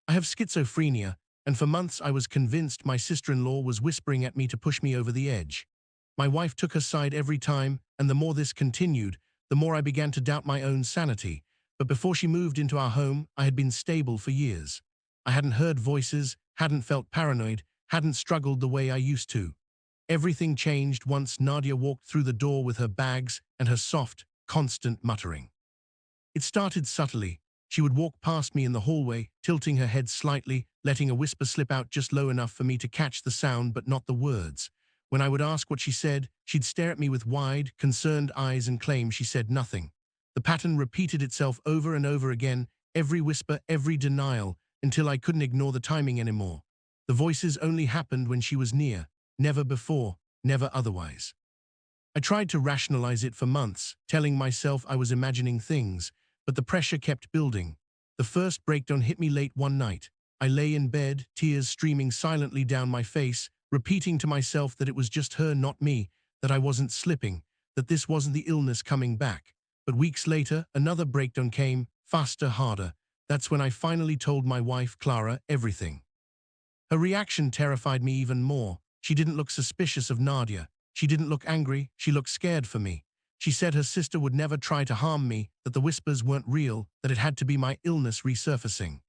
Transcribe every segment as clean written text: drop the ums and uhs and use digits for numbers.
I have schizophrenia, and for months I was convinced my sister-in-law was whispering at me to push me over the edge. My wife took her side every time, and the more this continued, the more I began to doubt my own sanity. But before she moved into our home, I had been stable for years. I hadn't heard voices, hadn't felt paranoid, hadn't struggled the way I used to. Everything changed once Nadia walked through the door with her bags and her soft, constant muttering. It started subtly. She would walk past me in the hallway, tilting her head slightly, letting a whisper slip out just low enough for me to catch the sound but not the words. When I would ask what she said, she'd stare at me with wide, concerned eyes and claim she said nothing. The pattern repeated itself over and over again, every whisper, every denial, until I couldn't ignore the timing anymore. The voices only happened when she was near, never before, never otherwise. I tried to rationalize it for months, telling myself I was imagining things, but the pressure kept building. The first breakdown hit me late one night. I lay in bed, tears streaming silently down my face, repeating to myself that it was just her, not me, that I wasn't slipping, that this wasn't the illness coming back. But weeks later, another breakdown came, faster, harder. That's when I finally told my wife, Clara, everything. Her reaction terrified me even more. She didn't look suspicious of Nadia. She didn't look angry. She looked scared for me. She said her sister would never try to harm me, that the whispers weren't real, that it had to be my illness resurfacing.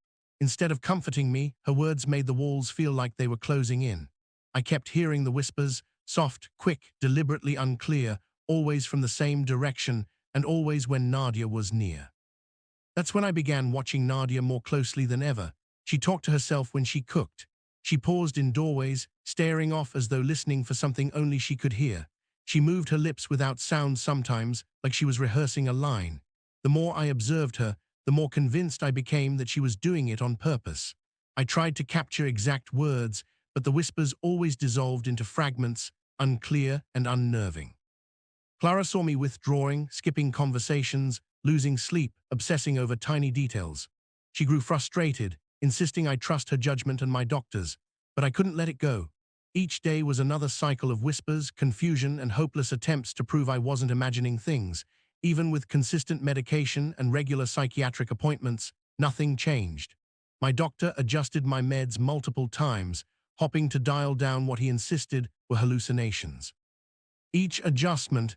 Instead of comforting me, her words made the walls feel like they were closing in. I kept hearing the whispers, soft, quick, deliberately unclear, always from the same direction, and always when Nadia was near. That's when I began watching Nadia more closely than ever. She talked to herself when she cooked. She paused in doorways, staring off as though listening for something only she could hear. She moved her lips without sound sometimes, like she was rehearsing a line. The more I observed her, the more convinced I became that she was doing it on purpose. I tried to capture exact words, but the whispers always dissolved into fragments, unclear and unnerving. Clara saw me withdrawing, skipping conversations, losing sleep, obsessing over tiny details. She grew frustrated, insisting I trust her judgment and my doctors, but I couldn't let it go. Each day was another cycle of whispers, confusion, and hopeless attempts to prove I wasn't imagining things. Even with consistent medication and regular psychiatric appointments, nothing changed. My doctor adjusted my meds multiple times, hopping to dial down what he insisted were hallucinations. Each adjustment